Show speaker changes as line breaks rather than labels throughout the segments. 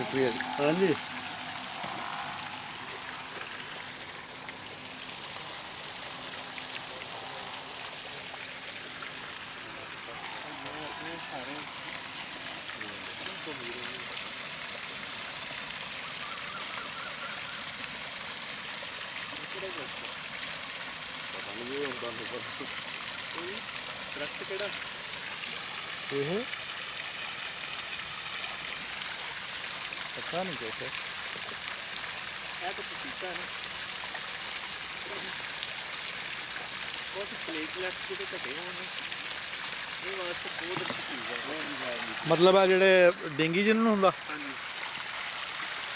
शुक्रिया जी।
हाँ जी
पता नहीं कैसे
तो पपीता है ना बहुत प्लेटलेट्स के घटे होने ये वास्ते बहुत अच्छी चीज़ है
मतलब आ जेडे डेंगी जिन्होंने हुंदा
हाँ जी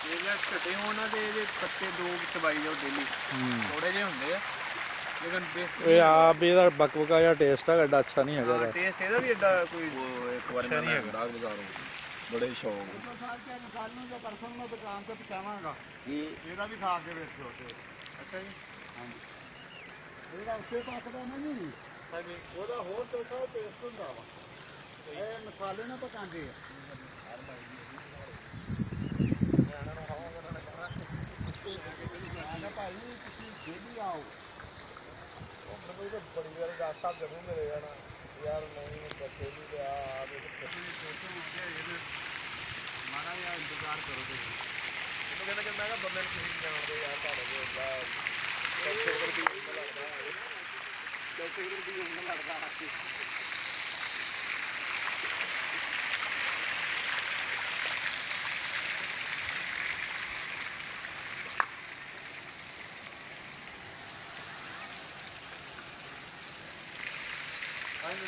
प्लेटलेट्स घटे होना ते ये पत्ते दो चबाई जाओ डेली थोड़े जे होंगे लेकिन
ये आप ਇਹਦਾ ਬਕਬਕਾ ਜਿਹਾ ਟੇਸਟ ਹੈ ਐਡਾ ਅੱਛਾ ਨਹੀਂ ਹੈਗਾ
ਟੇਸਟ ਇਹਦਾ ਵੀ ਐਡਾ ਕੋਈ ਇੱਕ ਵਾਰ
ਅੱਛਾ ਨਹੀਂ ਹੈਗਾ
ਬਾਜ਼ਾਰੋਂ ਬੜੇ ਸ਼ੌਕ
ਕੱਲ ਨੂੰ ਜੇ ਪਰਸੋਂ ਮੈਂ ਦੁਕਾਨ ਤੇ ਪਹੁੰਚਾਵਾਂਗਾ ਇਹਦਾ ਵੀ ਖਾ ਕੇ ਵੇਖਿਓ ਤੇ
ਅੱਛਾ ਜੀ
ਹਾਂਜੀ ਇਹਦਾ ਉੱਤੇ ਪੱਕਦਾ ਨਾ ਜੀ
ਹਾਂਜੀ
ਉਹਦਾ ਹੋਰ ਚੌਥਾ ਟੇਸਟ ਹੁੰਦਾ ਵਾ ਇਹ ਮਸਾਲੇ ਨਾਲ ਪਕਾਉਂਦੇ ਆ ਭਾਈ ਤੁਸੀਂ ਡੇਲੀ ਆਓ
ਮੈਨੂੰ ਤਾਂ ਬੜੀ ਵਾਰੀ ਡਾਕਟਰ ਸਾਹਿਬ ਜ਼ਰੂਰ ਮਿਲੇ ਜਾਣਾ ਯਾਰ ਨਹੀਂ ਬੱਚੇ ਵੀ ਲਿਆ ਆਵੇ
ਮਾੜਾ ਜਿਹਾ ਇੰਤਜ਼ਾਰ ਕਰੋ ਤੁਸੀਂ
ਮੈਨੂੰ ਕਹਿੰਦਾ ਕਿ ਮੈਂ ਕਿਹਾ ਬੰਦੇ ਨੂੰ ਤੁਸੀਂ ਜਾਣਦੇ ਯਾਰ ਤੁਹਾਡੇ ਕੋਲ ਡਾਕਟਰ ਵੀ ਲੱਗਦਾ ਡਾਕਟਰ ਵੀ ਲੱਗਦਾ ਹੱਥੀ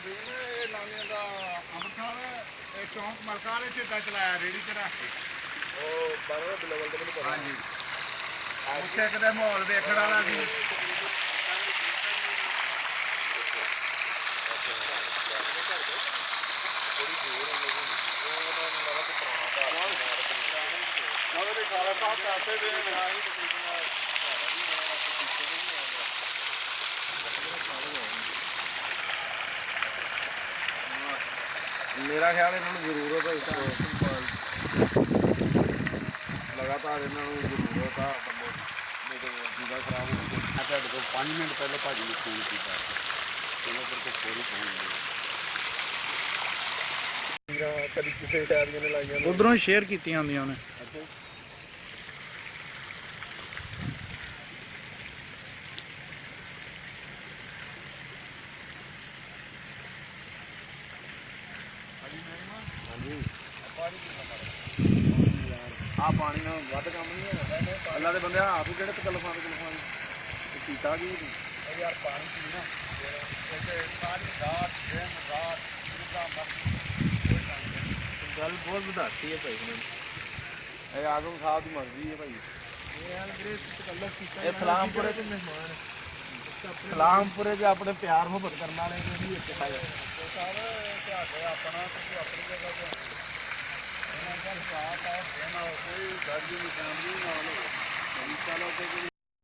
ਇਹ ਲਾਉਂਦੇ ਦਾ ਅੰਮ੍ਰਿਤਸਰ ਇਹ ਚੌਂਕ ਮਲਕਾਲੇ ਤੇ ਦਾ ਚਲਾਇਆ ਰੇੜੀ ਤੇ ਰੱਖ ਕੇ
ਉਹ ਬਾਰੇ ਲੈਵਲ ਤੇ ਮੈਨੂੰ ਪਤਾ
ਹਾਂਜੀ ਉੱਥੇ ਕਿਤੇ ਮਾਹੌਲ ਵੇਖਣ ਵਾਲਾ ਸੀ
ਮੇਰਾ ਖਿਆਲ ਇਹਨਾਂ ਨੂੰ ਜ਼ਰੂਰਤ ਹੈ ਲਗਾਤਾਰ ਇਹਨਾਂ ਨੂੰ ਜ਼ਰੂਰਤ ਆ ਬੰਦੇ ਜਿਹਦਾ ਖਰਾਬ ਹੋ ਗਿਆ
ਮੈਂ ਤੁਹਾਡੇ ਕੋਲ 5 ਮਿੰਟ ਪਹਿਲਾਂ ਭਾਜੀ ਨੂੰ ਫੋਨ ਕੀਤਾ ਚਲੋ ਫਿਰ ਤੇ ਫੋਰੀ ਪਹੁੰਚ ਗਏ
ਕਦੀ ਕਿਸੇ ਸ਼ਾਇਰੀਆਂ ਨੇ ਲਾਈਆਂ
ਉਧਰੋਂ ਸ਼ੇਅਰ ਕੀਤੀਆਂ ਹੁੰਦੀਆਂ ਨੇ
ਆ ਪਾਣੀ ਨਾਲ ਵੱਧ ਕੰਮ ਨਹੀਂ ਹੈਗਾ ਅੱਲਾ ਦੇ ਬੰਦੇ ਆਪ ਹੀ ਕਿਹੜੇ ਤਕਲਫਾਂ ਕੀਤਾ ਜੀ
ਯਾਰ ਪਾਣੀ ਪੀਣਾ ਤੇ ਸਾਰੀ ਰਾਤ ਦਿਨ ਰਾਤ ਜਿੰਨਾ ਮਰਜ਼ੀ
ਗੱਲ ਬਹੁਤ ਵਧਾਤੀ ਹੈ ਭਾਈ ਨੇ ਇਹ ਆਜ਼ਮ ਸਾਹਿਬ ਦੀ ਮਰਜ਼ੀ ਹੈ ਭਾਈ
ਇਹ ਹਾਲ ਵੀਰੇ ਤਕਲਫ ਕੀਤਾ
ਇਹ ਸਲਾਮਪੁਰੇ ਦੇ ਮਹਿਮਾਨ ਸਲਾਮਪੁਰੇ ਦੇ ਆਪਣੇ ਪਿਆਰ ਮੁਹੱਬਤ ਕਰਨ ਵਾਲੇ ਨੇ ਵੀ ਇੱਥੇ ਆਏ
ਸਾਰੇ ਤੁਹਾਡੇ ਆਪਣਾ ਤੁਸੀਂ ਆਪਣੀ ਜਗ੍ਹਾ ਤੇ ਇਹਨਾਂ ਦਾ ਸਾਥ ਆ ਦੇਣਾ ਕੋਈ ਗੱਲ ਨਹੀਂ ਫੈਮਿਲੀ ਨਾਲ ਚਲੋ ਤੇ